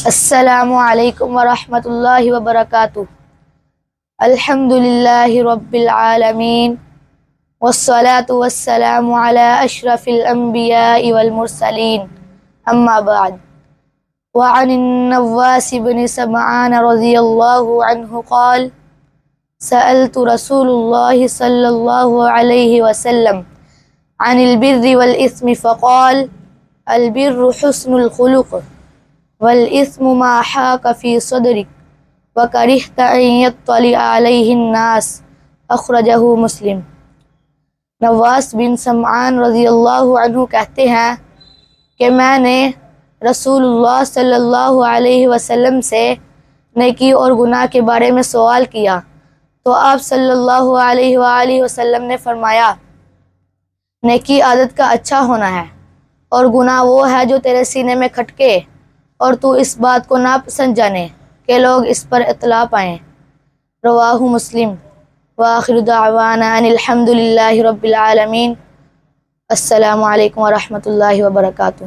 السلام علیکم ورحمۃ اللہ وبرکاتہ۔ الحمد للہ رب العالمین والصلاة والسلام علی اشرف الانبیاء والمرسلین، اما بعد۔ وعن النواس بن سمعان رضی اللہ عنہ قال سألت رسول اللہ صلی اللہ علیہ وسلم عن البر والإثم فقال البر حسن الخلق والإثم ما حاك في صدرك وكرهت أن يطلع عليه الناس، اخرجہ مسلم۔ نواس بن سمعان رضی اللہ عنہ کہتے ہیں کہ میں نے رسول اللہ صلی اللہ علیہ وسلم سے نیکی اور گناہ کے بارے میں سوال کیا تو آپ صلی اللہ علیہ وآلہ وسلم نے فرمایا، نیکی عادت کا اچھا ہونا ہے اور گناہ وہ ہے جو تیرے سینے میں کھٹکے اور تو اس بات کو ناپسند جانے کہ لوگ اس پر اطلاع پائیں۔ رواہ مسلم۔ وآخر دعوانا ان الحمد للہ رب العالمین۔ السلام علیکم ورحمۃ اللہ وبرکاتہ۔